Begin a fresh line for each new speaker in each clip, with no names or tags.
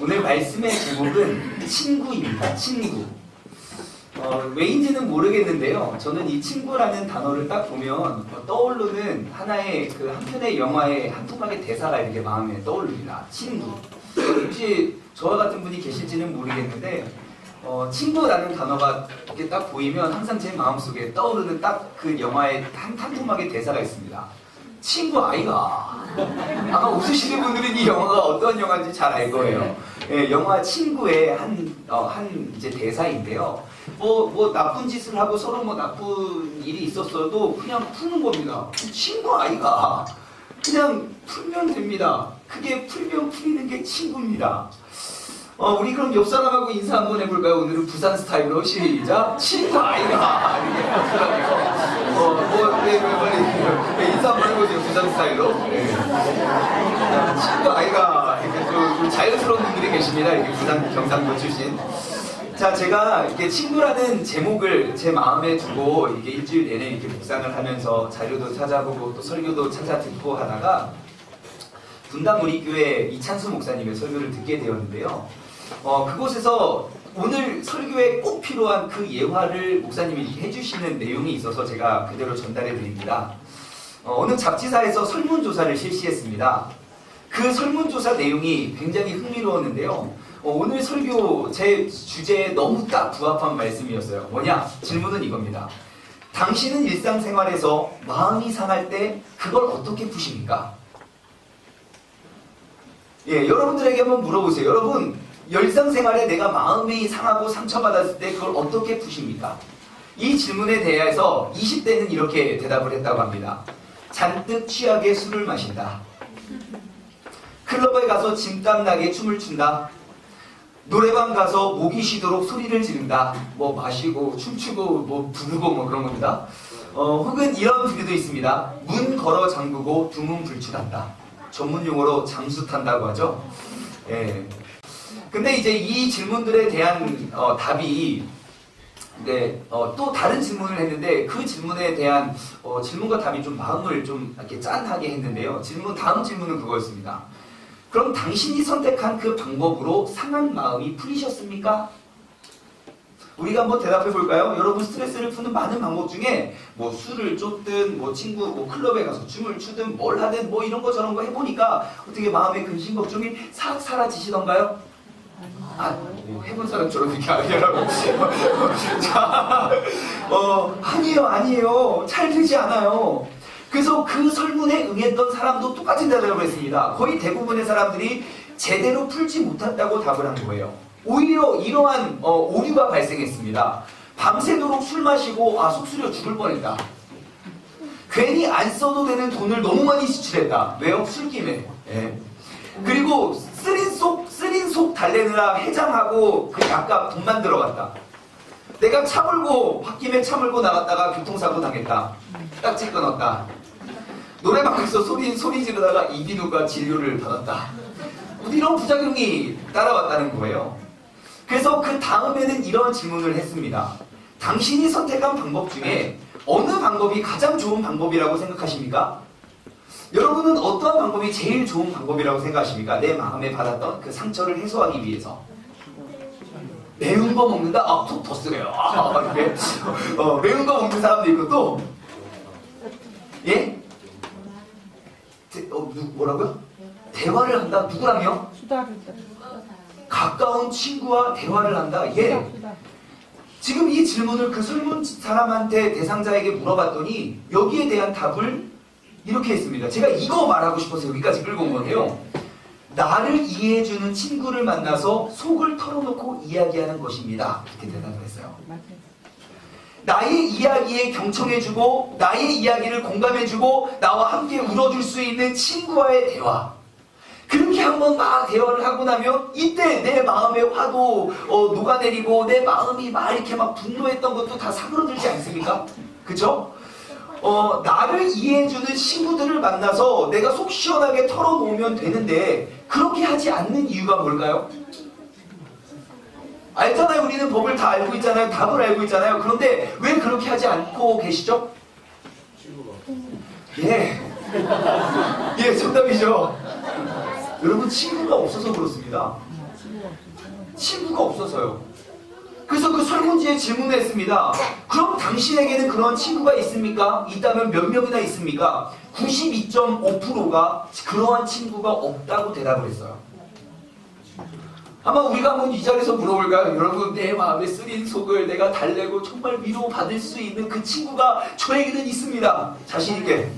오늘 말씀의 제목은 친구입니다. 친구. 왜인지는 모르겠는데요. 저는 이 친구라는 단어를 딱 보면 떠오르는 하나의 그 한 편의 영화의 한 토막의 대사가 이렇게 마음에 떠오릅니다. 친구. 혹시 저와 같은 분이 계실지는 모르겠는데 친구라는 단어가 이렇게 딱 보이면 항상 제 마음속에 떠오르는 딱 그 영화의 한 토막의 대사가 있습니다. 친구 아이가. 아마 웃으시는 분들은 이 영화가 어떤 영화인지 잘 알 거예요. 예, 영화 친구의 한 이제 대사인데요. 뭐 나쁜 짓을 하고 서로 뭐 나쁜 일이 있었어도 그냥 푸는 겁니다. 친구 아이가. 그냥 풀면 됩니다. 그게 풀면 풀리는 게 친구입니다. 우리 그럼 옆 사람하고 인사 한번 해볼까요? 오늘은 부산 스타일로 시작. 친구 아이가. 빨리 인사 한번 해보세요. 부산 스타일로. 네. 친구 아이가. 이렇게 좀 자연스러운 분들이 계십니다. 이렇게 부산 경상도 출신. 자, 제가 이렇게 친구라는 제목을 제 마음에 두고 이게 일주일 내내 이렇게 묵상을 하면서 자료도 찾아보고 또 설교도 찾아 듣고 하다가 분당 우리 교회 이찬수 목사님의 설교를 듣게 되었는데요. 그곳에서 오늘 설교에 꼭 필요한 그 예화를 목사님이 해주시는 내용이 있어서 제가 그대로 전달해 드립니다. 어느 잡지사에서 설문조사를 실시했습니다. 그 설문조사 내용이 굉장히 흥미로웠는데요. 오늘 설교 제 주제에 너무 딱 부합한 말씀이었어요. 뭐냐? 질문은 이겁니다. 당신은 일상생활에서 마음이 상할 때 그걸 어떻게 푸십니까? 예, 여러분들에게 한번 물어보세요. 여러분, 일상생활에 내가 마음이 상하고 상처받았을 때 그걸 어떻게 푸십니까? 이 질문에 대해서 20대는 이렇게 대답을 했다고 합니다. 잔뜩 취하게 술을 마신다. 클럽에 가서 진땀나게 춤을 춘다. 노래방 가서 목이 쉬도록 소리를 지른다. 뭐 마시고 춤추고 뭐 부르고 뭐 그런 겁니다. 혹은 이런 부류도 있습니다. 문 걸어 잠그고 두문불출한다. 전문 용어로 잠수 탄다고 하죠. 예. 근데 이제 이 질문들에 대한 답이 또 다른 질문을 했는데 그 질문에 대한 질문과 답이 좀 마음을 좀 이렇게 짠하게 했는데요. 다음 질문은 그거였습니다. 그럼 당신이 선택한 그 방법으로 상한 마음이 풀리셨습니까? 우리가 한번 대답해 볼까요? 여러분 스트레스를 푸는 많은 방법 중에 뭐 술을 쫓든 뭐 친구 뭐 클럽에 가서 춤을 추든 뭘 하든 뭐 이런 거 저런 거 해보니까 어떻게 마음의 근심 걱정이 싹 사라지시던가요? 해본 사람처럼 이렇게 아니라고. 자, 아니에요. 잘 되지 않아요. 그래서 그 설문에 응했던 사람도 똑같은 대답을 했습니다. 거의 대부분의 사람들이 제대로 풀지 못했다고 답을 한 거예요. 오히려 이러한 오류가 발생했습니다. 밤새도록 술 마시고 속쓰려 죽을 뻔했다. 괜히 안 써도 되는 돈을 너무 많이 지출했다. 왜요? 술김에. 예. 그리고 쓰린 속 달래느라 해장하고 그 약값 돈만 들어갔다. 내가 차 몰고 홧김에 차 몰고 나갔다가 교통사고 당했다. 딱지 끊었다. 노래방에서 소리 지르다가 이비인후과 진료를 받았다. 이런 부작용이 따라왔다는 거예요. 그래서 그 다음에는 이런 질문을 했습니다. 당신이 선택한 방법 중에 어느 방법이 가장 좋은 방법이라고 생각하십니까? 여러분은 어떠한 방법이 제일 좋은 방법이라고 생각하십니까? 내 마음에 받았던 그 상처를 해소하기 위해서. 매운 거 먹는다? 속 더 쓰래요. 이렇게. 매운 거 먹는 사람도 있고 또 예? 뭐라고요? 대화를 한다? 누구랑요? 가까운 친구와 대화를 한다? 예. 지금 이 질문을 그 설문 사람한테 대상자에게 물어봤더니 여기에 대한 답을 이렇게 했습니다. 제가 이거 말하고 싶어서 여기까지 끌고 온 건데요. 나를 이해해주는 친구를 만나서 속을 털어놓고 이야기하는 것입니다. 이렇게 대답을 했어요. 나의 이야기에 경청해주고 나의 이야기를 공감해주고 나와 함께 울어줄 수 있는 친구와의 대화. 그렇게 한번 막 대화를 하고 나면 이때 내 마음의 화도 녹아내리고 내 마음이 막 이렇게 막 분노했던 것도 다 사그러들지 않습니까? 그죠? 나를 이해해주는 친구들을 만나서 내가 속 시원하게 털어놓으면 되는데 그렇게 하지 않는 이유가 뭘까요? 알잖아요. 우리는 법을 다 알고 있잖아요. 답을 알고 있잖아요. 그런데 왜 그렇게 하지 않고 계시죠? 예, 정답이죠. 여러분 친구가 없어서 그렇습니다. 친구가 없어서요. 그래서 그 설문지에 질문했습니다. 그럼 당신에게는 그런 친구가 있습니까? 있다면 몇 명이나 있습니까? 92.5%가 그러한 친구가 없다고 대답을 했어요. 아마 우리가 한번 이 자리에서 물어볼까요? 여러분, 내 마음에 쓰린 속을 내가 달래고 정말 위로받을 수 있는 그 친구가 저에게는 있습니다. 자신있게.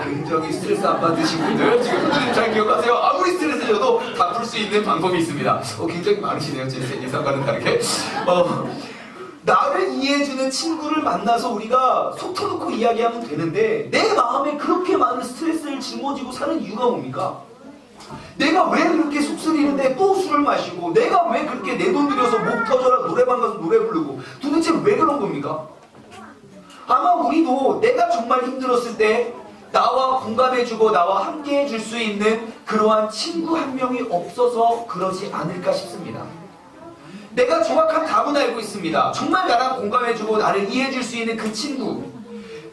굉장히 스트레스 안 받으신 분들 지금 선생님 잘 기억하세요. 아무리 스트레스 줘도 다 풀 수 있는 방법이 있습니다. 굉장히 많으시네요. 제 예상과는 다르게. 나를 이해해주는 친구를 만나서 우리가 속 터놓고 이야기하면 되는데, 내 마음에 그렇게 많은 스트레스를 짊어지고 사는 이유가 뭡니까? 내가 왜 그렇게 속쓰리는데 또 술을 마시고, 내가 왜 그렇게 내 돈 들여서 목 터져라 노래방 가서 노래 부르고, 도대체 왜 그런 겁니까? 아마 우리도 내가 정말 힘들었을 때 나와 공감해주고 나와 함께 해줄 수 있는 그러한 친구 한 명이 없어서 그러지 않을까 싶습니다. 내가 정확한 답은 알고 있습니다. 정말 나랑 공감해주고 나를 이해해줄 수 있는 그 친구,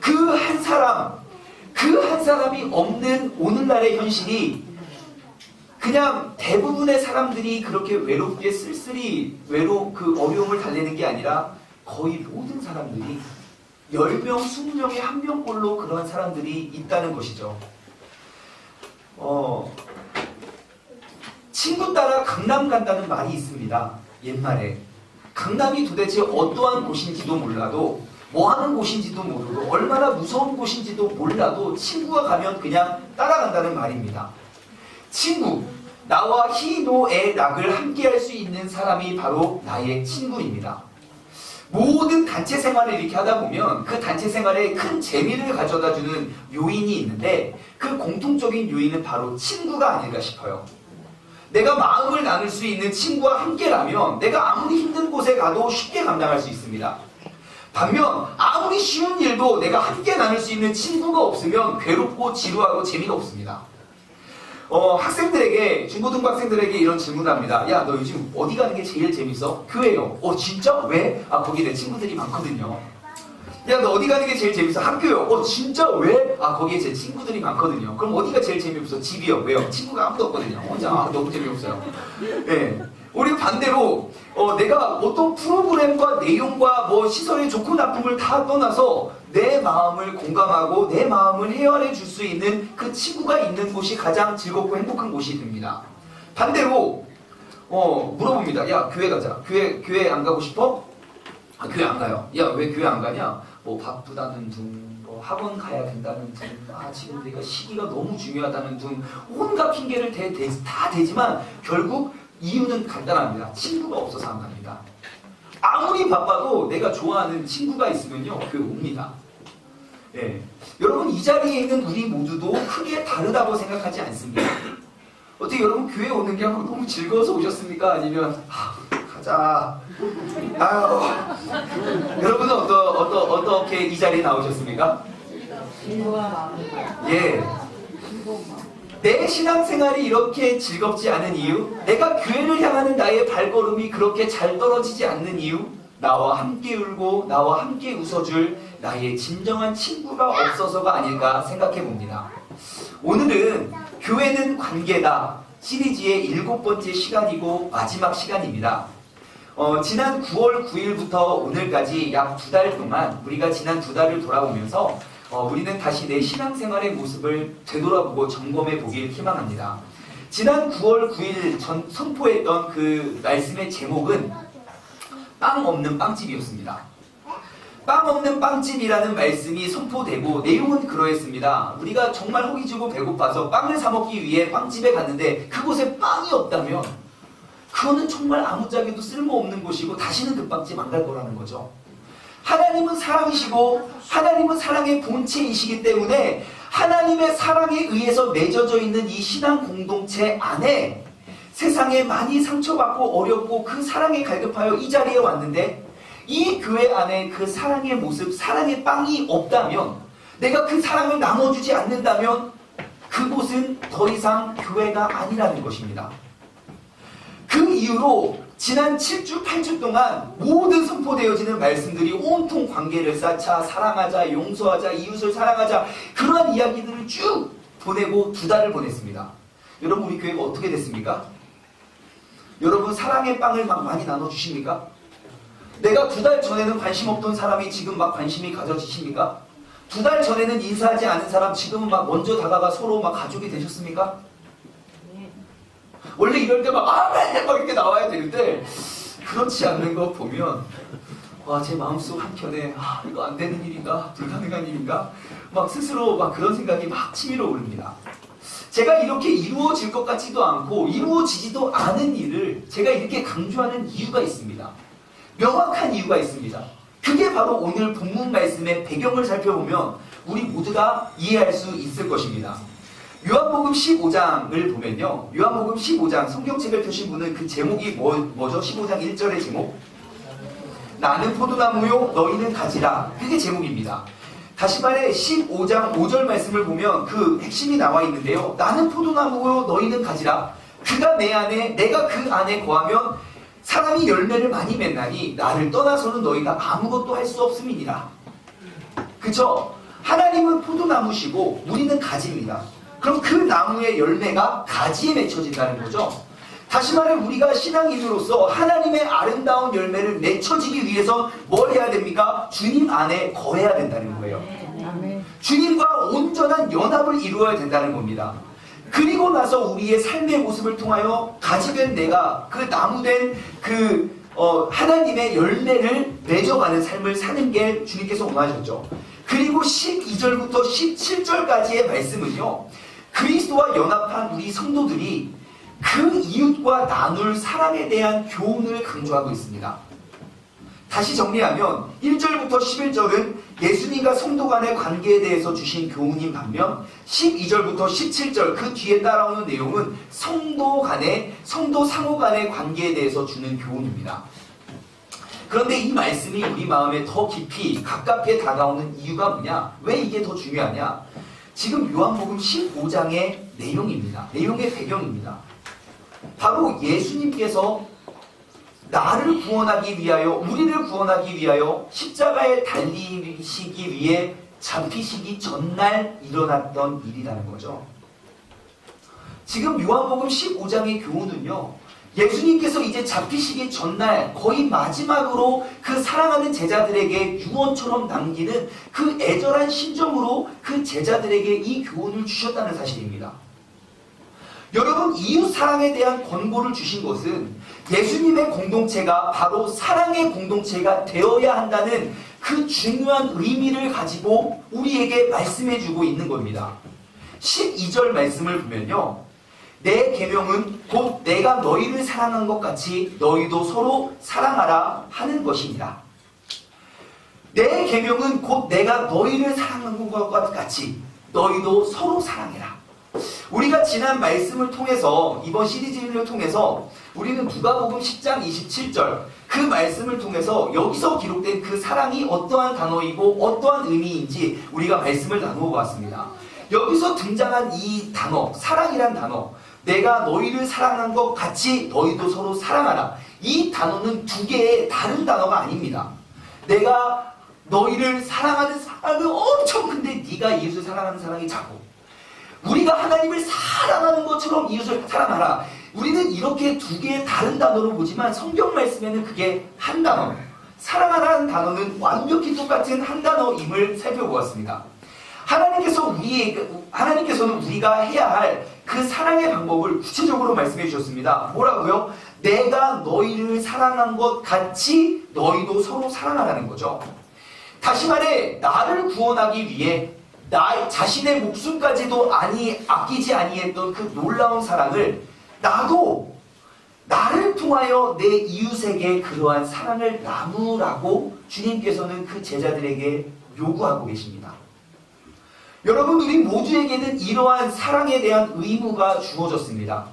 그 한 사람이 없는 오늘날의 현실이 그냥 대부분의 사람들이 그렇게 외롭게 쓸쓸히 그 어려움을 달래는 게 아니라 거의 모든 사람들이 10명, 20명에 1명꼴로 그러한 사람들이 있다는 것이죠. 친구 따라 강남 간다는 말이 있습니다. 옛말에. 강남이 도대체 어떠한 곳인지도 몰라도, 뭐 하는 곳인지도 모르고, 얼마나 무서운 곳인지도 몰라도 친구가 가면 그냥 따라간다는 말입니다. 친구, 나와 희노애 낙을 함께 할 수 있는 사람이 바로 나의 친구입니다. 모든 단체 생활을 이렇게 하다 보면 그 단체 생활에 큰 재미를 가져다주는 요인이 있는데, 그 공통적인 요인은 바로 친구가 아닐까 싶어요. 내가 마음을 나눌 수 있는 친구와 함께라면 내가 아무리 힘든 곳에 가도 쉽게 감당할 수 있습니다. 반면 아무리 쉬운 일도 내가 함께 나눌 수 있는 친구가 없으면 괴롭고 지루하고 재미가 없습니다. 학생들에게, 중고등부 학생들에게 이런 질문을 합니다. 야, 너 요즘 어디 가는 게 제일 재밌어? 교회요. 진짜? 왜? 거기 내 친구들이 많거든요. 야, 너 어디 가는 게 제일 재밌어? 학교요. 진짜? 왜? 거기에 제 친구들이 많거든요. 그럼 어디가 제일 재미없어? 집이요. 왜요? 친구가 아무도 없거든요. 혼자. 너무 재미없어요. 네. 우리 반대로 내가 어떤 프로그램과 내용과 시설의 좋고 나쁨을 다 떠나서 내 마음을 공감하고 내 마음을 헤아려 줄 수 있는 그 친구가 있는 곳이 가장 즐겁고 행복한 곳이 됩니다. 반대로 물어봅니다. 야, 교회 가자. 교회 안 가고 싶어? 교회 안 가요. 야, 왜 교회 안 가냐? 바쁘다는 둥, 학원 가야 된다는 둥, 지금 내가 시기가 너무 중요하다는 둥, 온갖 핑계를 다 대지만 결국 이유는 간단합니다. 친구가 없어서 안 갑니다. 아무리 바빠도 내가 좋아하는 친구가 있으면요, 교회 옵니다. 예. 여러분, 이 자리에 있는 우리 모두도 크게 다르다고 생각하지 않습니다. 어떻게 여러분 교회 오는 게 너무 즐거워서 오셨습니까? 아니면 가자. 여러분은 어떻게 이 자리에 나오셨습니까? 예. 내 신앙생활이 이렇게 즐겁지 않은 이유, 내가 교회를 향하는 나의 발걸음이 그렇게 잘 떨어지지 않는 이유, 나와 함께 울고 나와 함께 웃어줄 나의 진정한 친구가 없어서가 아닐까 생각해 봅니다. 오늘은 교회는 관계다 시리즈의 7번째 시간이고 마지막 시간입니다. 지난 9월 9일부터 오늘까지 약 2달 동안 우리가 지난 2달을 돌아보면서 우리는 다시 내 신앙생활의 모습을 되돌아보고 점검해 보길 희망합니다. 지난 9월 9일 선포했던 그 말씀의 제목은 빵 없는 빵집이었습니다. 빵 없는 빵집이라는 말씀이 선포되고 내용은 그러했습니다. 우리가 정말 허기지고 배고파서 빵을 사 먹기 위해 빵집에 갔는데 그곳에 빵이 없다면 그거는 정말 아무짝에도 쓸모없는 곳이고 다시는 그 빵집 안 갈 거라는 거죠. 하나님은 사랑이시고 하나님은 사랑의 본체이시기 때문에 하나님의 사랑에 의해서 맺어져 있는 이 신앙 공동체 안에 세상에 많이 상처받고 어렵고 그 사랑에 갈급하여 이 자리에 왔는데 이 교회 안에 그 사랑의 모습, 사랑의 빵이 없다면, 내가 그 사랑을 나눠주지 않는다면 그곳은 더 이상 교회가 아니라는 것입니다. 그 이유로 지난 7주, 8주 동안 모든 선포되어지는 말씀들이 온통 관계를 쌓자, 사랑하자, 용서하자, 이웃을 사랑하자, 그러한 이야기들을 쭉 보내고 2달을 보냈습니다. 여러분, 우리 교회가 어떻게 됐습니까? 여러분 사랑의 빵을 막 많이 나눠주십니까? 내가 2달 전에는 관심 없던 사람이 지금 막 관심이 가져지십니까? 2달 전에는 인사하지 않은 사람 지금은 막 먼저 다가가 서로 막 가족이 되셨습니까? 원래 이럴 때 막 막 이렇게 나와야 되는데 그렇지 않는 거 보면 와, 제 마음속 한켠에 이거 안 되는 일인가? 불가능한 일인가? 막 스스로 막 그런 생각이 막 치밀어 오릅니다. 제가 이렇게 이루어질 것 같지도 않고 이루어지지도 않은 일을 제가 이렇게 강조하는 이유가 있습니다. 명확한 이유가 있습니다. 그게 바로 오늘 본문 말씀의 배경을 살펴보면 우리 모두가 이해할 수 있을 것입니다. 요한복음 15장을 보면요. 요한복음 15장 성경책을 펴신 분은 그 제목이 뭐죠? 15장 1절의 제목? 나는 포도나무요 너희는 가지라. 그게 제목입니다. 다시 말해 15장 5절 말씀을 보면 그 핵심이 나와 있는데요. 나는 포도나무요 너희는 가지라. 그가 내 안에 내가 그 안에 거하면 사람이 열매를 많이 맺나니 나를 떠나서는 너희가 아무것도 할 수 없음이니라. 그쵸? 하나님은 포도나무시고 우리는 가지입니다. 그럼 그 나무의 열매가 가지에 맺혀진다는 거죠. 다시 말해 우리가 신앙인으로서 하나님의 아름다운 열매를 맺혀지기 위해서 뭘 해야 됩니까? 주님 안에 거해야 된다는 거예요. 주님과 온전한 연합을 이루어야 된다는 겁니다. 그리고 나서 우리의 삶의 모습을 통하여 가지된 내가 그 나무된 하나님의 열매를 맺어가는 삶을 사는 게 주님께서 원하셨죠. 그리고 12절부터 17절까지의 말씀은요. 그리스도와 연합한 우리 성도들이 그 이웃과 나눌 사랑에 대한 교훈을 강조하고 있습니다. 다시 정리하면 1절부터 11절은 예수님과 성도 간의 관계에 대해서 주신 교훈인 반면 12절부터 17절 그 뒤에 따라오는 내용은 성도 상호 간의 관계에 대해서 주는 교훈입니다. 그런데 이 말씀이 우리 마음에 더 깊이 가깝게 다가오는 이유가 뭐냐? 왜 이게 더 중요하냐? 지금 요한복음 15장의 내용입니다. 내용의 배경입니다. 바로 예수님께서 나를 구원하기 위하여, 우리를 구원하기 위하여 십자가에 달리시기 위해 잡히시기 전날 일어났던 일이라는 거죠. 지금 요한복음 15장의 교훈은요. 예수님께서 이제 잡히시기 전날 거의 마지막으로 그 사랑하는 제자들에게 유언처럼 남기는 그 애절한 심정으로 그 제자들에게 이 교훈을 주셨다는 사실입니다. 여러분, 이웃 사랑에 대한 권고를 주신 것은 예수님의 공동체가 바로 사랑의 공동체가 되어야 한다는 그 중요한 의미를 가지고 우리에게 말씀해주고 있는 겁니다. 12절 말씀을 보면요. 내 계명은 곧 내가 너희를 사랑한 것 같이 너희도 서로 사랑하라 하는 것입니다. 내 계명은 곧 내가 너희를 사랑한 것 같이 너희도 서로 사랑해라. 우리가 지난 말씀을 통해서 이번 시리즈를 통해서 우리는 누가복음 10장 27절 그 말씀을 통해서 여기서 기록된 그 사랑이 어떠한 단어이고 어떠한 의미인지 우리가 말씀을 나누어 봤습니다. 여기서 등장한 이 단어, 사랑이란 단어, 내가 너희를 사랑한 것 같이 너희도 서로 사랑하라. 이 단어는 두 개의 다른 단어가 아닙니다. 내가 너희를 사랑하는 사랑은 엄청 큰데 네가 이웃을 사랑하는 사랑이 작고, 우리가 하나님을 사랑하는 것처럼 이웃을 사랑하라. 우리는 이렇게 두 개의 다른 단어로 보지만 성경 말씀에는 그게 한 단어, 사랑하라는 단어는 완벽히 똑같은 한 단어임을 살펴보았습니다. 하나님께서는 우리가 해야 할 그 사랑의 방법을 구체적으로 말씀해 주셨습니다. 뭐라고요? 내가 너희를 사랑한 것 같이 너희도 서로 사랑하라는 거죠. 다시 말해 나를 구원하기 위해 나 자신의 목숨까지도 아끼지 아니했던 그 놀라운 사랑을 나도 나를 통하여 내 이웃에게 그러한 사랑을 나누라고 주님께서는 그 제자들에게 요구하고 계십니다. 여러분, 우리 모두에게는 이러한 사랑에 대한 의무가 주어졌습니다.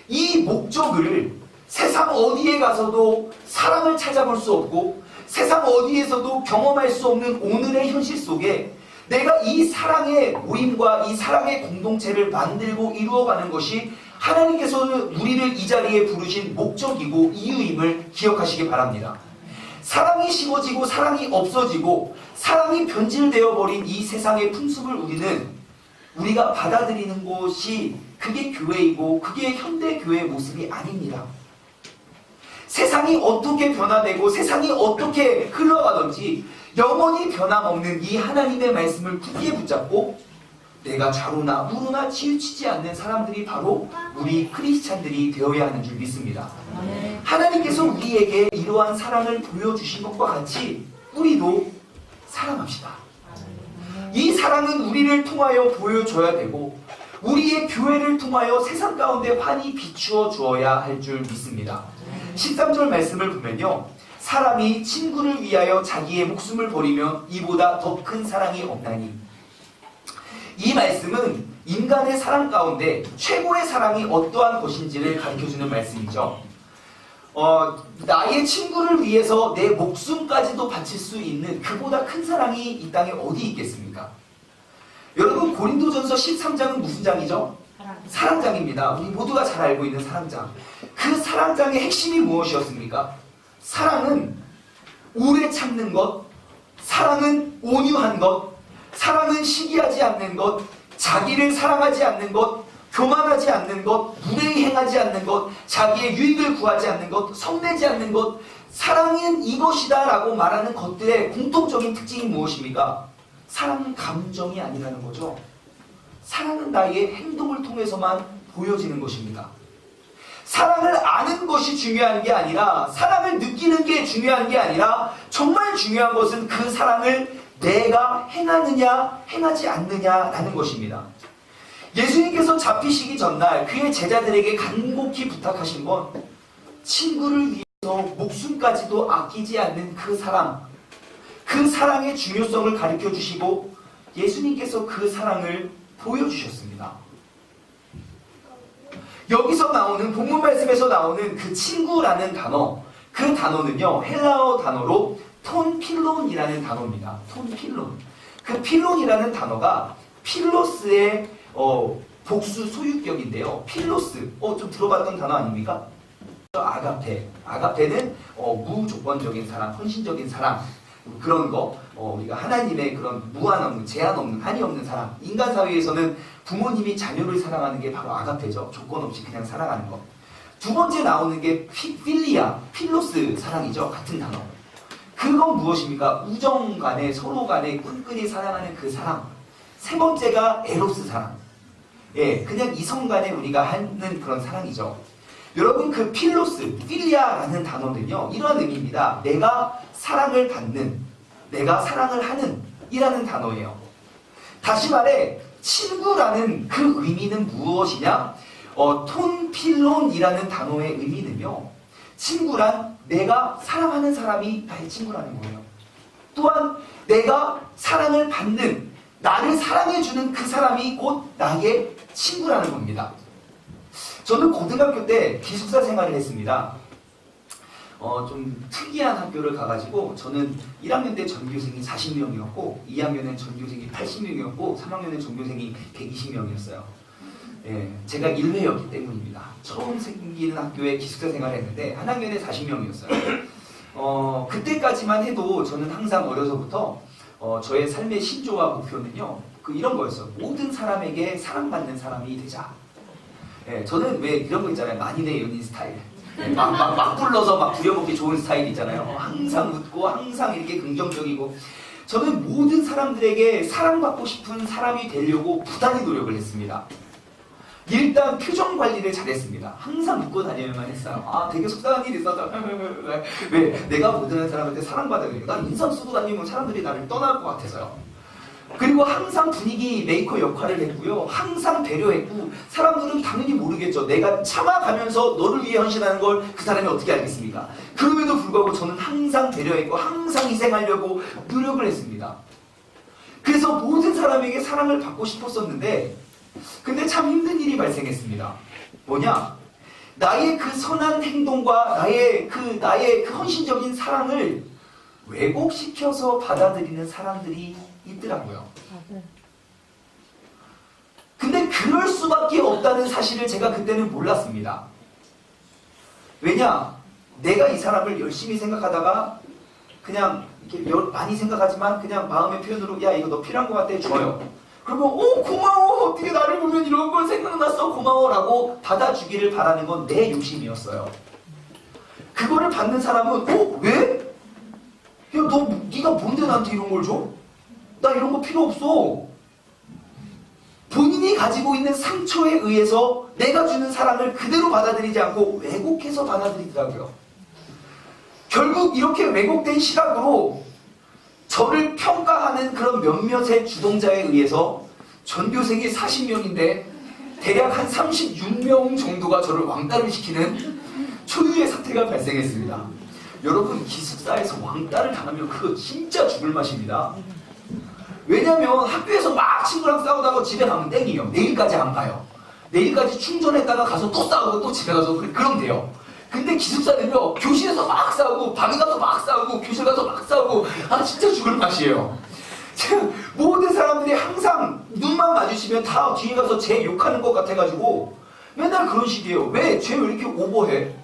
이 목적을 세상 어디에 가서도 사랑을 찾아볼 수 없고 세상 어디에서도 경험할 수 없는 오늘의 현실 속에 내가 이 사랑의 모임과 이 사랑의 공동체를 만들고 이루어가는 것이 하나님께서는 우리를 이 자리에 부르신 목적이고 이유임을 기억하시기 바랍니다. 사랑이 식어지고 사랑이 없어지고 사랑이 변질되어 버린 이 세상의 풍습을 우리가 받아들이는 것이 그게 교회이고 그게 현대 교회의 모습이 아닙니다. 세상이 어떻게 변화되고 세상이 어떻게 흘러가든지 영원히 변함없는 이 하나님의 말씀을 굳게 붙잡고 내가 좌로나 우로나 치우치지 않는 사람들이 바로 우리 크리스찬들이 되어야 하는 줄 믿습니다. 하나님께서 우리에게 이러한 사랑을 보여주신 것과 같이 우리도 사랑합시다. 이 사랑은 우리를 통하여 보여줘야 되고 우리의 교회를 통하여 세상 가운데 환히 비추어 주어야 할 줄 믿습니다. 13절 말씀을 보면요, 사람이 친구를 위하여 자기의 목숨을 버리면 이보다 더 큰 사랑이 없나니. 이 말씀은 인간의 사랑 가운데 최고의 사랑이 어떠한 것인지를 가르쳐주는 말씀이죠. 나의 친구를 위해서 내 목숨까지도 바칠 수 있는 그보다 큰 사랑이 이 땅에 어디 있겠습니까? 여러분, 고린도전서 13장은 무슨 장이죠? 사랑장입니다. 우리 모두가 잘 알고 있는 사랑장. 그 사랑장의 핵심이 무엇이었습니까? 사랑은 오래 참는 것, 사랑은 온유한 것, 사랑은 시기하지 않는 것, 자기를 사랑하지 않는 것, 교만하지 않는 것, 무례히 행하지 않는 것, 자기의 유익을 구하지 않는 것, 성내지 않는 것, 사랑은 이것이다 라고 말하는 것들의 공통적인 특징이 무엇입니까? 사랑은 감정이 아니라는 거죠. 사랑은 나의 행동을 통해서만 보여지는 것입니다. 사랑을 아는 것이 중요한 게 아니라, 사랑을 느끼는 게 중요한 게 아니라, 정말 중요한 것은 그 사랑을 내가 행하느냐 행하지 않느냐라는 것입니다. 예수님께서 잡히시기 전날 그의 제자들에게 간곡히 부탁하신 건 친구를 위해서 목숨까지도 아끼지 않는 그 사랑, 그 사랑의 중요성을 가르쳐 주시고 예수님께서 그 사랑을 보여주셨습니다. 여기서 나오는 본문 말씀에서 나오는 그 친구라는 단어, 그 단어는요 헬라어 단어로 톤필론이라는 단어입니다. 톤필론. 그 필론이라는 단어가 필로스의 복수 소유격인데요. 필로스, 좀 들어봤던 단어 아닙니까? 아가페. 아가페는 무조건적인 사랑, 헌신적인 사랑, 그런 거. 우리가 하나님의 그런 무한 없는, 제한 없는, 한이 없는 사랑. 인간 사회에서는 부모님이 자녀를 사랑하는 게 바로 아가페죠. 조건 없이 그냥 사랑하는 거. 두 번째 나오는 게 필리아, 필로스 사랑이죠. 같은 단어. 그건 무엇입니까? 우정 간에 서로 간에 끈끈이 사랑하는 그 사랑. 세 번째가 에로스 사랑. 예, 그냥 이성 간에 우리가 하는 그런 사랑이죠. 여러분, 그 필로스, 필리아라는 단어는요 이런 의미입니다. 내가 사랑을 받는, 내가 사랑을 하는 이라는 단어예요. 다시 말해 친구라는 그 의미는 무엇이냐? 톤필론이라는 단어의 의미는요, 친구란 내가 사랑하는 사람이 나의 친구라는 거예요. 또한 내가 사랑을 받는, 나를 사랑해주는 그 사람이 곧 나의 친구라는 겁니다. 저는 고등학교 때 기숙사 생활을 했습니다. 좀 특이한 학교를 가가지고 저는 1학년 때 전교생이 40명이었고 2학년엔 전교생이 80명이었고 3학년엔 전교생이 120명이었어요. 예, 제가 1회였기 때문입니다. 처음 생기는 학교에 기숙사 생활을 했는데 한 학년에 40명이었어요. 그때까지만 해도 저는 항상 어려서부터 저의 삶의 신조와 목표는요 이런 거였어요. 모든 사람에게 사랑받는 사람이 되자. 예, 저는 왜 이런 거 있잖아요. 만인의 연인 스타일. 막 불러서 막 부려먹기 좋은 스타일 있잖아요. 항상 웃고 항상 이렇게 긍정적이고. 저는 모든 사람들에게 사랑받고 싶은 사람이 되려고 부단히 노력을 했습니다. 일단 표정 관리를 잘했습니다. 항상 웃고 다니면만 했어요. 되게 속상한 일이 있었다. 왜? 내가 모든 사람한테 사랑받아야 돼. 난 인상 쓰고 다니면 사람들이 나를 떠날 것 같아서요. 그리고 항상 분위기 메이커 역할을 했고요. 항상 배려했고, 사람들은 당연히 모르겠죠. 내가 참아가면서 너를 위해 헌신하는 걸 그 사람이 어떻게 알겠습니까? 그럼에도 불구하고 저는 항상 배려했고 항상 희생하려고 노력을 했습니다. 그래서 모든 사람에게 사랑을 받고 싶었었는데, 근데 참 힘든 일이 발생했습니다. 뭐냐? 나의 그 선한 행동과 나의 그 헌신적인 사랑을 왜곡시켜서 받아들이는 사람들이 있더라고요. 근데 그럴 수밖에 없다는 사실을 제가 그때는 몰랐습니다. 왜냐? 내가 이 사람을 열심히 생각하다가 그냥 이렇게 많이 생각하지만 그냥 마음의 표현으로 야 이거 너 필요한 것 같아 줘요. 그러면 고마워, 어떻게 나를 보면 이런 걸 생각났어, 고마워 라고 받아주기를 바라는 건 내 욕심이었어요. 그거를 받는 사람은 왜? 야, 네가 뭔데 나한테 이런 걸 줘? 나 이런 거 필요 없어. 본인이 가지고 있는 상처에 의해서 내가 주는 사랑을 그대로 받아들이지 않고 왜곡해서 받아들이더라고요. 결국 이렇게 왜곡된 시각으로 저를 평가하는 그런 몇몇의 주동자에 의해서 전교생이 40명인데 대략 한 36명 정도가 저를 왕따를 시키는 초유의 사태가 발생했습니다. 여러분, 기숙사에서 왕따를 당하면 그거 진짜 죽을 맛입니다. 왜냐면 학교에서 막 친구랑 싸우다가 집에 가면 땡이에요. 내일까지 안 가요. 내일까지 충전했다가 가서 또 싸우고 또 집에 가서 그럼 돼요. 근데 기숙사는요, 교실에서 막 싸우고 방에 가서 막 싸우고 교실 가서 막 싸우고, 아 진짜 죽을 맛이에요. 모든 사람들이 항상 눈만 마주치면 다 뒤에 가서 쟤 욕하는 것 같아가지고 맨날 그런 식이에요. 왜? 쟤 왜 이렇게 오버해?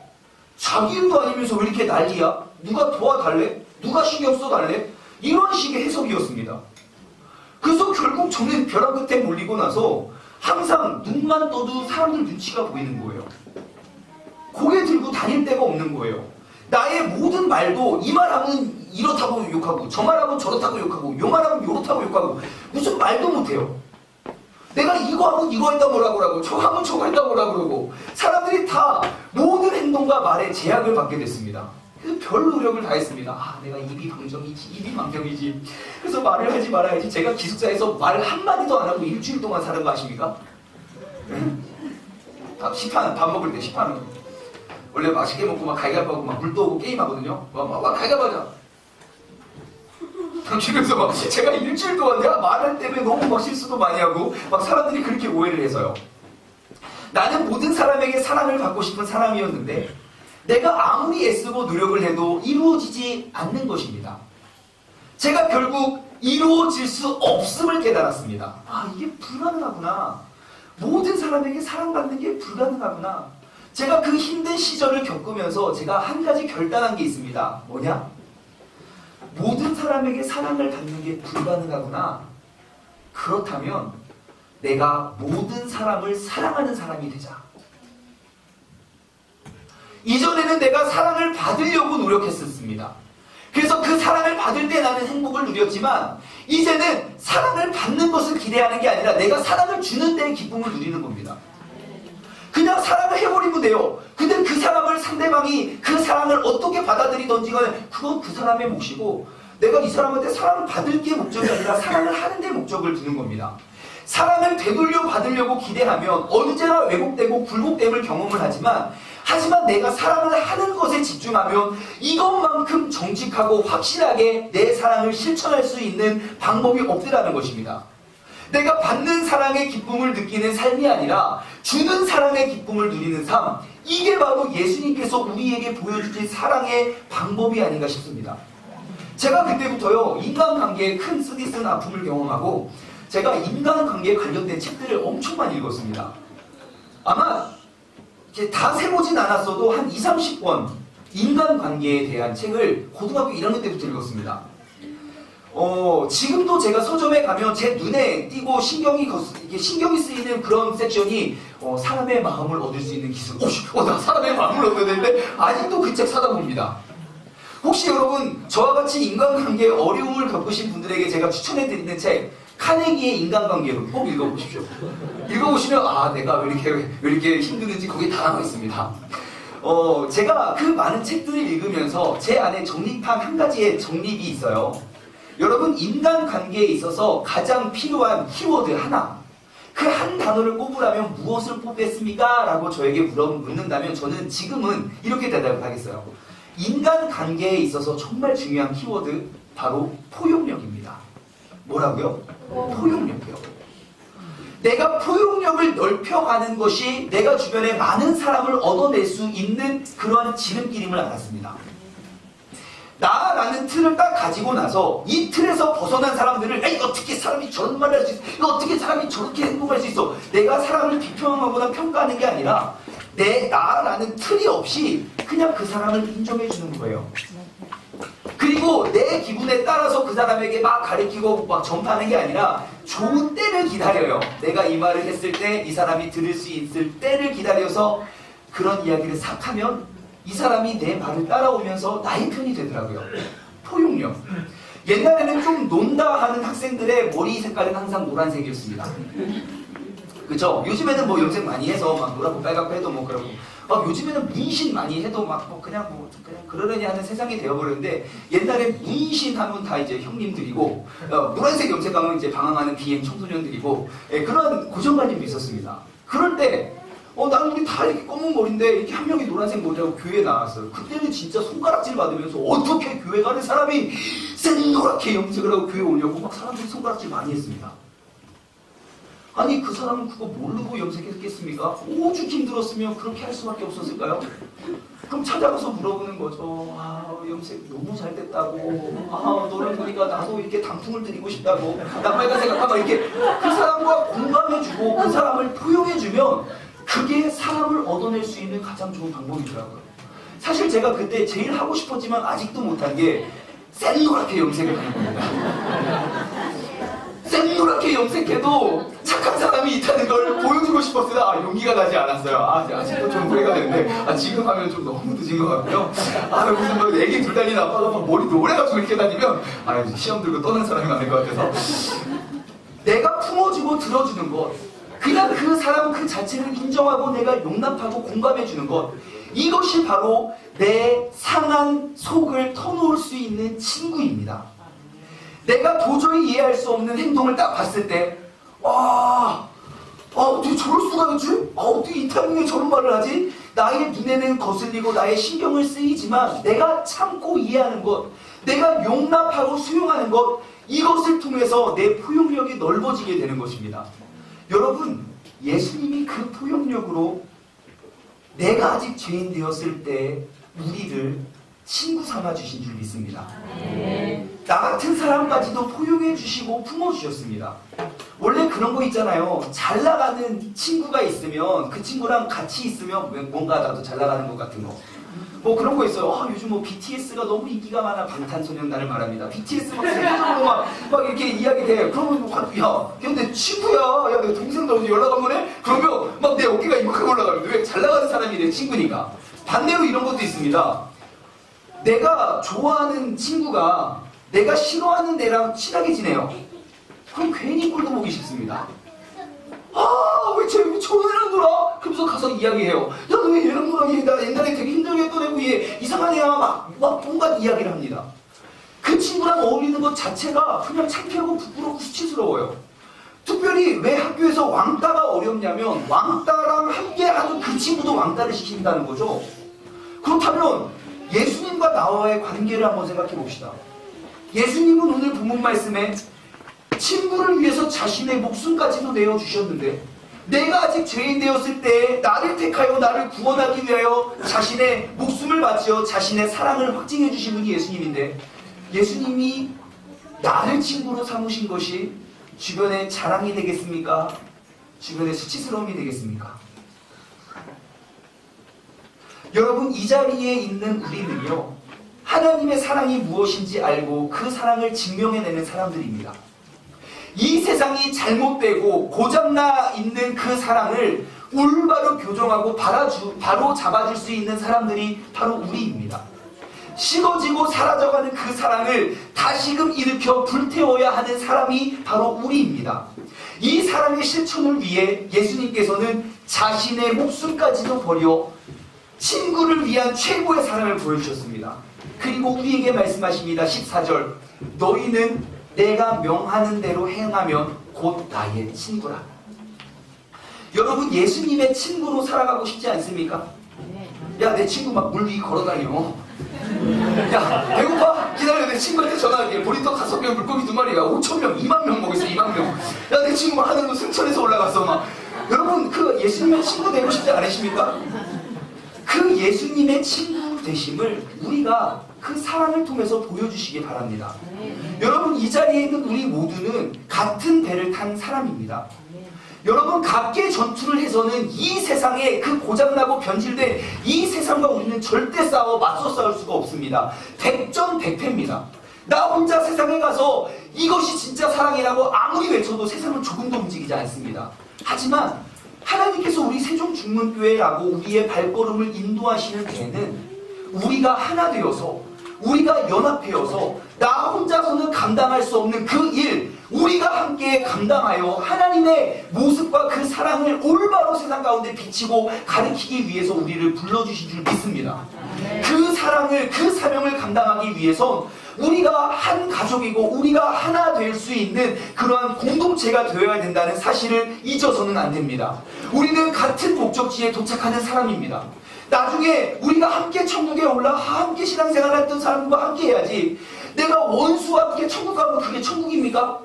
자기 일도 아니면서 왜 이렇게 난리야? 누가 도와달래? 누가 신경 써달래? 이런 식의 해석이었습니다. 그래서 결국 저는 벼랑 끝에 몰리고 나서 항상 눈만 떠도 사람들 눈치가 보이는 거예요. 고개 들고 다닐 데가 없는 거예요. 나의 모든 말도 이 말하면 이렇다고 욕하고 저 말하면 저렇다고 욕하고 요 말하면 요렇다고 욕하고 무슨 말도 못해요. 내가 이거 하면 이거 했다 뭐라 그러고 저거 하면 저거 했다 뭐라 그러고 사람들이 다 모든 행동과 말에 제약을 받게 됐습니다. 그래서 별 노력을 다했습니다. 아, 내가 입이 방정이지, 입이 망정이지. 그래서 말을 하지 말아야지. 제가 기숙사에서 말 한마디도 안 하고 일주일 동안 사는 거 아십니까? 식판, 밥 먹을 때 식판은 원래 맛있게 먹고 막 가위바위보하고 막 물도 오고 게임하거든요. 막 가위바위보하자. 그래서 막 제가 일주일 동안 내가 말할 때문에 너무 막 실수도 많이 하고 막 사람들이 그렇게 오해를 해서요. 나는 모든 사람에게 사랑을 받고 싶은 사람이었는데 내가 아무리 애쓰고 노력을 해도 이루어지지 않는 것입니다. 제가 결국 이루어질 수 없음을 깨달았습니다. 아, 이게 불가능하구나. 모든 사람에게 사랑받는 게 불가능하구나. 제가 그 힘든 시절을 겪으면서 제가 한 가지 결단한 게 있습니다. 뭐냐? 모든 사람에게 사랑을 받는 게 불가능하구나. 그렇다면 내가 모든 사람을 사랑하는 사람이 되자. 이전에는 내가 사랑을 받으려고 노력했었습니다. 그래서 그 사랑을 받을 때 나는 행복을 누렸지만 이제는 사랑을 받는 것을 기대하는 게 아니라 내가 사랑을 주는 데의 기쁨을 누리는 겁니다. 그냥 사랑을 해버리면 돼요. 근데 그 사람을 상대방이 그 사랑을 어떻게 받아들이던지 간에 그건 그 사람의 몫이고 내가 이 사람한테 사랑을 받을 게 목적이 아니라 사랑을 하는 데 목적을 두는 겁니다. 사랑을 되돌려 받으려고 기대하면 언제나 왜곡되고 굴곡됨을 경험을 하지만 내가 사랑을 하는 것에 집중하면 이것만큼 정직하고 확실하게 내 사랑을 실천할 수 있는 방법이 없더라는 것입니다. 내가 받는 사랑의 기쁨을 느끼는 삶이 아니라 주는 사랑의 기쁨을 누리는 삶, 이게 바로 예수님께서 우리에게 보여주신 사랑의 방법이 아닌가 싶습니다. 제가 그때부터요, 인간관계에 큰 쓰디쓴 아픔을 경험하고 제가 인간관계에 관련된 책들을 엄청 많이 읽었습니다. 아마 다 세보진 않았어도 한 20, 30권 인간관계에 대한 책을 고등학교 1학년 때부터 읽었습니다. 지금도 제가 서점에 가면 제 눈에 띄고 신경이 쓰이는 그런 섹션이 사람의 마음을 얻을 수 있는 기술. 나 사람의 마음을 얻어야 되는데 아직도 그 책 사다 봅니다. 혹시 여러분 저와 같이 인간관계에 어려움을 겪으신 분들에게 제가 추천해드리는 책 카네기의 인간관계로 꼭 읽어보십시오. 읽어보시면 아, 내가 왜 이렇게 힘드는지 거기에 다 나와 있습니다. 제가 그 많은 책들을 읽으면서 제 안에 정립한 한 가지의 정립이 있어요. 여러분, 인간관계에 있어서 가장 필요한 키워드 하나, 그 한 단어를 꼽으라면 무엇을 꼽겠습니까? 라고 저에게 묻는다면 저는 지금은 이렇게 대답을 하겠어요. 인간관계에 있어서 정말 중요한 키워드, 바로 포용력입니다. 뭐라고요? 포용력이요. 내가 포용력을 넓혀가는 것이 내가 주변에 많은 사람을 얻어낼 수 있는 그러한 지름길임을 알았습니다. 나라는 틀을 딱 가지고 나서 이 틀에서 벗어난 사람들을 에이, 어떻게 사람이 저런 말을 할 수 있어? 어떻게 사람이 저렇게 행동할 수 있어? 내가 사람을 비평하거나 평가하는 게 아니라 나라는 틀이 없이 그냥 그 사람을 인정해 주는 거예요. 그리고 내 기분에 따라서 그 사람에게 막 가르치고 막 전파하는 게 아니라 좋은 때를 기다려요. 내가 이 말을 했을 때 이 사람이 들을 수 있을 때를 기다려서 그런 이야기를 싹 하면 이 사람이 내 말을 따라오면서 나의 편이 되더라고요. 포용력. 옛날에는 좀 논다 하는 학생들의 머리 색깔은 항상 노란색이었습니다. 그죠? 요즘에는 뭐 염색 많이 해서 막 노랗고 빨갛고 해도 뭐 그러고, 막 요즘에는 문신 많이 해도 막 뭐 그냥 그러려니 하는 세상이 되어버렸는데, 옛날에 문신하면 다 이제 형님들이고, 노란색 염색하면 이제 방황하는 비행 청소년들이고, 그런 고정관념이 있었습니다. 그럴 때 난 우리 다 이렇게 검은 머리인데 이렇게 한 명이 노란색 머리하고 교회에 나왔어요. 그때는 진짜 손가락질 받으면서 어떻게 교회 가는 사람이 쌩노랗게 염색을 하고 교회 오냐고 막 사람들이 손가락질 많이 했습니다. 아니 그 사람은 그거 모르고 염색했겠습니까? 오죽 힘들었으면 그렇게 할 수밖에 없었을까요? 그럼 찾아가서 물어보는 거죠. 염색 너무 잘 됐다고. 너를 보니까 나도 이렇게 단풍을 드리고 싶다고. 낭만가 생각하면 이렇게 그 사람과 공감해주고 그 사람을 포용해주면 그게 사람을 얻어낼 수 있는 가장 좋은 방법이더라고요. 사실 제가 그때 제일 하고 싶었지만 아직도 못한 게 쌩노랗게 염색을 하는 겁니다. 쌩노랗게 염색해도 착한 사람이 있다는 걸 보여주고 싶었으나 용기가 나지 않았어요. 아직도 좀 후회가 되는데 지금 하면 좀 너무 늦은 것 같고요. 무슨 뭐 애기 둘 달린 아빠가 막 머리 노래가지고 이렇게 다니면 시험 들고 떠난 사람이 많을 것 같아서, 내가 품어주고 들어주는 것, 그냥 그 사람 그 자체를 인정하고 내가 용납하고 공감해주는 것, 이것이 바로 내 상한 속을 터놓을 수 있는 친구입니다. 내가 도저히 이해할 수 없는 행동을 딱 봤을 때 어떻게 저럴 수가 있지? 어떻게 이 타이밍에 저런 말을 하지? 나의 눈에는 거슬리고 나의 신경을 쓰이지만 내가 참고 이해하는 것, 내가 용납하고 수용하는 것, 이것을 통해서 내 포용력이 넓어지게 되는 것입니다. 여러분, 예수님이 그 포용력으로 내가 아직 죄인 되었을 때 우리를 친구 삼아 주신 줄 믿습니다. 나 같은 사람까지도 포용해 주시고 품어 주셨습니다. 원래 그런 거 있잖아요. 잘 나가는 친구가 있으면 그 친구랑 같이 있으면 뭔가 나도 잘 나가는 것 같은 거. 뭐 그런 거 있어요. 요즘 뭐 BTS가 너무 인기가 많아. 방탄소년단을 말합니다. BTS 막 세계적으로 막 이렇게 이야기해. 그러면 내 친구야. 내 동생 나오지 연락 한 번 해? 그러면 막 내 어깨가 이만큼 올라가는데 왜? 잘 나가는 사람이 내 친구니까. 반대로 이런 것도 있습니다. 내가 좋아하는 친구가 내가 싫어하는 애랑 친하게 지내요. 그럼 괜히 꼴도 보기 싫습니다. 왜 저런 애랑 놀아? 그러면서 가서 이야기해요. 너 왜 얘랑 놀아? 나 옛날에 되게 힘들게 했던 애고 얘 이상한 애야. 막 온갖 이야기를 합니다. 그 친구랑 어울리는 것 자체가 그냥 창피하고 부끄럽고 수치스러워요. 특별히 왜 학교에서 왕따가 어렵냐면 왕따랑 함께하는 그 친구도 왕따를 시킨다는 거죠. 그렇다면 예수님과 나와의 관계를 한번 생각해 봅시다. 예수님은 오늘 본문 말씀에 친구를 위해서 자신의 목숨까지도 내어주셨는데, 내가 아직 죄인 되었을 때 나를 택하여 나를 구원하기 위하여 자신의 목숨을 바치어 자신의 사랑을 확증해 주신 분이 예수님인데, 예수님이 나를 친구로 삼으신 것이 주변의 자랑이 되겠습니까? 주변의 수치스러움이 되겠습니까? 여러분, 이 자리에 있는 우리는요, 하나님의 사랑이 무엇인지 알고 그 사랑을 증명해내는 사람들입니다. 이 세상이 잘못되고 고장나 있는 그 사랑을 올바로 교정하고 바로 잡아줄 수 있는 사람들이 바로 우리입니다. 식어지고 사라져가는 그 사랑을 다시금 일으켜 불태워야 하는 사람이 바로 우리입니다. 이 사랑의 실천을 위해 예수님께서는 자신의 목숨까지도 버려 친구를 위한 최고의 사랑을 보여주셨습니다. 그리고 우리에게 말씀하십니다. 14절, 너희는 내가 명하는 대로 행하면 곧 나의 친구라. 여러분, 예수님의 친구로 살아가고 싶지 않습니까? 내 친구 막 물 위 걸어다녀. 배고파? 기다려, 내 친구한테 전화할게. 보리떡 5개, 물고기 2마리야. 5,000명, 2만 명 먹였어, 2만 명. 내 친구 막 하늘로 승천해서 올라갔어. 여러분, 그 예수님의 친구 되고 싶지 않으십니까? 그 예수님의 친구 되심을 우리가 그 사랑을 통해서 보여주시기 바랍니다. 여러분, 이 자리에 있는 우리 모두는 같은 배를 탄 사람입니다. 여러분, 각계 전투를 해서는 이 세상에 그 고장나고 변질된 이 세상과 우리는 절대 맞서 싸울 수가 없습니다. 백전백패입니다. 나 혼자 세상에 가서 이것이 진짜 사랑이라고 아무리 외쳐도 세상은 조금도 움직이지 않습니다. 하지만 하나님께서 우리 세종중문교회라고 우리의 발걸음을 인도하시는 데에는 우리가 하나 되어서 우리가 연합되어서 나 혼자서는 감당할 수 없는 그 일 우리가 함께 감당하여 하나님의 모습과 그 사랑을 올바로 세상 가운데 비치고 가르치기 위해서 우리를 불러주신 줄 믿습니다. 그 사랑을 그 사명을 감당하기 위해선 우리가 한 가족이고 우리가 하나 될 수 있는 그러한 공동체가 되어야 된다는 사실을 잊어서는 안 됩니다. 우리는 같은 목적지에 도착하는 사람입니다. 나중에 우리가 함께 천국에 올라 함께 신앙생활 했던 사람과 함께 해야지 내가 원수와 함께 천국 가면 그게 천국입니까?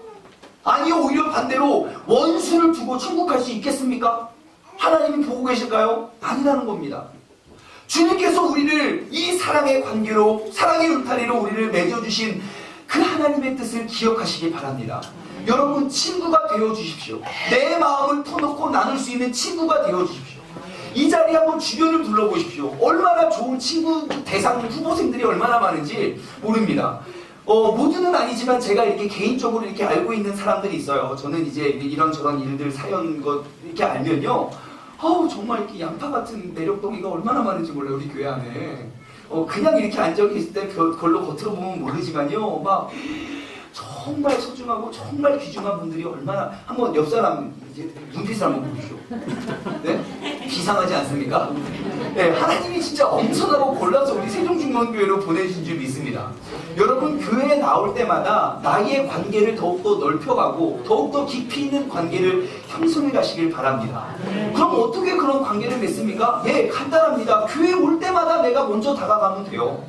아니요, 오히려 반대로 원수를 두고 천국 갈 수 있겠습니까? 하나님이 보고 계실까요? 아니라는 겁니다. 주님께서 우리를 이 사랑의 관계로 사랑의 울타리로 우리를 맺어주신 그 하나님의 뜻을 기억하시기 바랍니다. 여러분 친구가 되어주십시오. 내 마음을 터놓고 나눌 수 있는 친구가 되어주십시오. 이 자리에 한번 주변을 둘러보십시오. 얼마나 좋은 친구 대상 후보생들이 얼마나 많은지 모릅니다. 모두는 아니지만 제가 이렇게 개인적으로 이렇게 알고 있는 사람들이 있어요. 저는 이제 이런저런 일들 사연 것 이렇게 알면요. 정말 이렇게 양파 같은 매력덩이가 얼마나 많은지 몰라요. 우리 교회 안에. 그냥 이렇게 앉아 계실 때 그걸로 겉으로 보면 모르지만요. 막 정말 소중하고 정말 귀중한 분들이 얼마나 한번 옆 사람 이제 눈빛을 한번 보십시오. 네? 비상하지 않습니까? 네, 하나님이 진짜 엄청나고 골라서 우리 세종중앙교회로 보내주신 줄 믿습니다. 여러분 교회에 나올 때마다 나의 관계를 더욱더 넓혀가고 더욱더 깊이 있는 관계를 형성해 가시길 바랍니다. 그럼 어떻게 그런 관계를 맺습니까? 예, 간단합니다. 교회 올 때마다 내가 먼저 다가가면 돼요.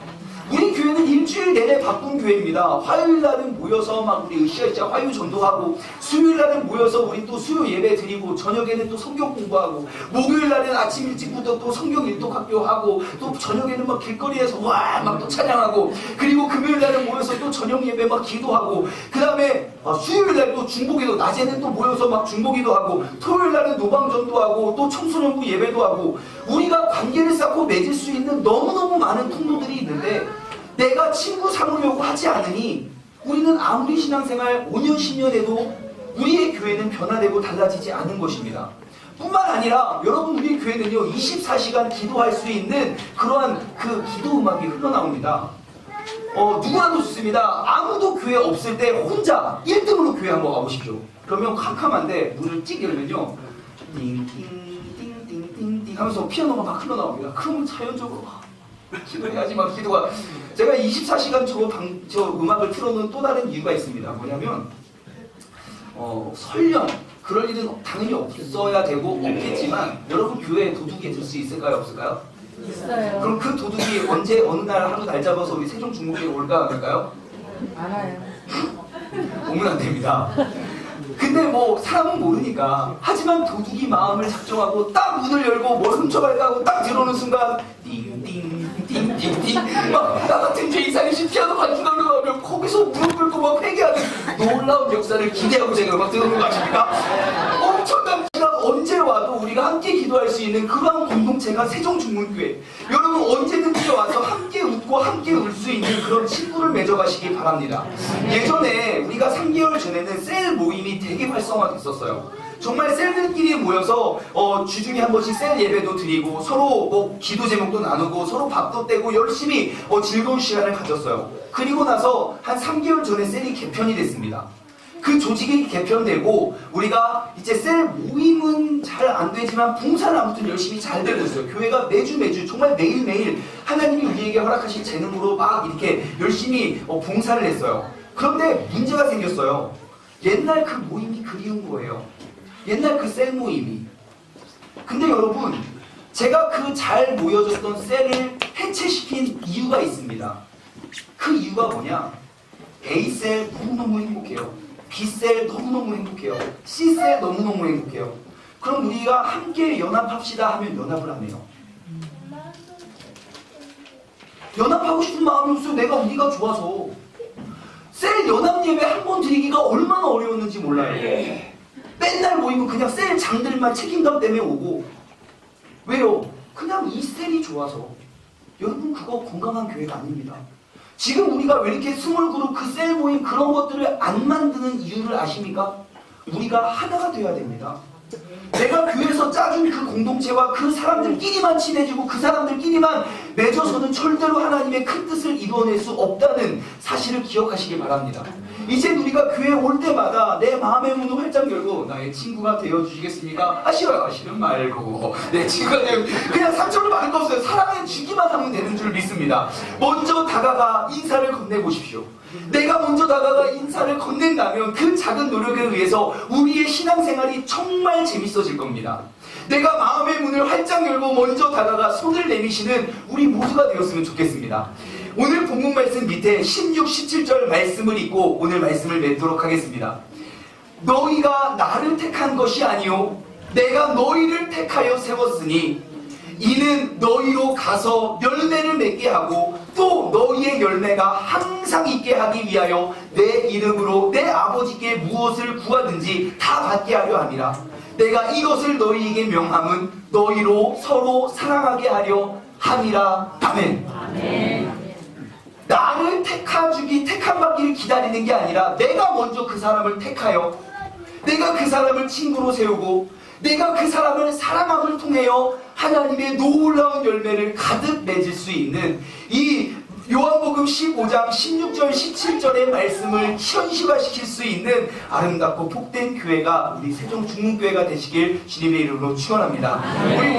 우리 교회는 일주일 내내 바쁜 교회입니다. 화요일 날은 모여서 막 우리 으쌰으쌰 화요 전도하고, 수요일 날은 모여서 우리 또 수요 예배 드리고, 저녁에는 또 성경 공부하고, 목요일 날은 아침 일찍부터 또 성경 일독학교 하고, 또 저녁에는 막 길거리에서 와 막 또 찬양하고, 그리고 금요일 날은 모여서 또 저녁 예배 막 기도하고, 그 다음에 수요일 날 또 중보기도, 낮에는 또 모여서 막 중보기도 하고, 토요일 날은 노방 전도하고, 또 청소년부 예배도 하고, 우리가 관계를 쌓고 맺을 수 있는 너무너무 많은 통로들이 있는데, 내가 친구 삼으려고 하지 않으니 우리는 아무리 신앙생활 5년 10년 해도 우리의 교회는 변화되고 달라지지 않은 것입니다. 뿐만 아니라 여러분 우리 교회는요 24시간 기도할 수 있는 그러한 그 기도 음악이 흘러나옵니다. 누구라도 좋습니다. 아무도 교회 없을 때 혼자 1등으로 교회 한번 와보십시오. 그러면 캄캄한데 문을 찍 열면요 띵띵띵띵띵띵 하면서 피아노가 막 흘러나옵니다. 그러면 자연적으로 기도해야지 막 기도가. 제가 24시간 저 음악을 틀어놓은 또 다른 이유가 있습니다. 뭐냐면 설령 그럴 일은 당연히 없어야 되고 없겠지만 여러분 교회에 도둑이 들 수 있을까요? 없을까요?
있어요.
그럼 그 도둑이 언제 어느 날 하루 날 잡아서 우리 세종 중국에 올까 그럴까요?
알아요.
오면 안 됩니다. 근데 뭐 사람은 모르니까. 하지만 도둑이 마음을 작정하고 딱 문을 열고 뭘 훔쳐갈까 하고 딱 들어오는 순간 띵띵띵띵띵 막 나 같은 죄인상이신 피아노 반주하러 가면 거기서 무릎 꿇고 막 회개하는 놀라운 역사를 기대하고 제가 막 들어오는 거 아십니까? 엄청난 시간 언제 와도 우리가 함께 기도할 수 있는 그런 공동체가 세종중문교회. 여러분 언제든지 와서 함께 웃고 함께 울 수 있는 그런 친구를 맺어가시기 바랍니다. 예전에 우리가 3개월 전에는 셀 모임이 되게 활성화됐었어요. 정말 셀들끼리 모여서 주중에 한 번씩 셀 예배도 드리고 서로 뭐 기도 제목도 나누고 서로 밥도 떼고 열심히 즐거운 시간을 가졌어요. 그리고 나서 한 3개월 전에 셀이 개편이 됐습니다. 그 조직이 개편되고 우리가 이제 셀 모임은 잘 안 되지만 봉사는 아무튼 열심히 잘 되고 있어요. 교회가 매주 정말 매일매일 하나님이 우리에게 허락하신 재능으로 막 이렇게 열심히 봉사를 했어요. 그런데 문제가 생겼어요. 옛날 그 모임이 그리운 거예요. 옛날 그 셀 모임이. 근데 여러분 제가 그 잘 모여졌던 셀을 해체시킨 이유가 있습니다. 그 이유가 뭐냐? A셀 너무너무 행복해요. B셀 너무너무 행복해요. C셀 너무너무 행복해요. 그럼 우리가 함께 연합합시다 하면 연합을 안 해요. 연합하고 싶은 마음이 없어요. 우리가 좋아서. 셀 연합 예배 한 번 드리기가 얼마나 어려웠는지 몰라요. 맨날 모이면 그냥 셀 장들만 책임감 때문에 오고. 왜요? 그냥 이 셀이 좋아서. 여러분 그거 건강한 교회가 아닙니다. 지금 우리가 왜 이렇게 스몰 그룹 그 셀 모임 그런 것들을 안 만드는 이유를 아십니까? 우리가 하나가 돼야 됩니다. 내가 교회에서 짜준 그 공동체와 그 사람들끼리만 친해지고 그 사람들끼리만 맺어서는 절대로 하나님의 큰 뜻을 이루어낼 수 없다는 사실을 기억하시기 바랍니다. 이제 우리가 교회 올 때마다 내 마음의 문을 활짝 열고 나의 친구가 되어주시겠습니까? 싫어요. 싫으면 말고 내 친구가 되어 그냥 상처를 받을 거 없어요. 사랑해 주기만 하면 되는 줄 믿습니다. 먼저 다가가 인사를 건네보십시오. 내가 먼저 다가가 인사를 건넨다면 그 작은 노력에 의해서 우리의 신앙생활이 정말 재밌어질 겁니다. 내가 마음의 문을 활짝 열고 먼저 다가가 손을 내미시는 우리 모두가 되었으면 좋겠습니다. 오늘 본문 말씀 밑에 16, 17절 말씀을 읽고 오늘 말씀을 맺도록 하겠습니다. 너희가 나를 택한 것이 아니요 내가 너희를 택하여 세웠으니 이는 너희로 가서 열매를 맺게 하고 또 너희의 열매가 항상 있게 하기 위하여 내 이름으로 내 아버지께 무엇을 구하든지 다 받게 하려 함이라. 내가 이것을 너희에게 명함은 너희로 서로 사랑하게 하려 함이라. 아멘.
아멘.
나를 택함 받기를 기다리는 게 아니라 내가 먼저 그 사람을 택하여 내가 그 사람을 친구로 세우고 내가 그 사람을 사랑함을 통하여 하나님의 놀라운 열매를 가득 맺을 수 있는 이 요한복음 15장 16절 17절의 말씀을 현실화시킬 수 있는 아름답고 복된 교회가 우리 세종 중문교회가 되시길 주님의 이름으로 축원합니다. 우리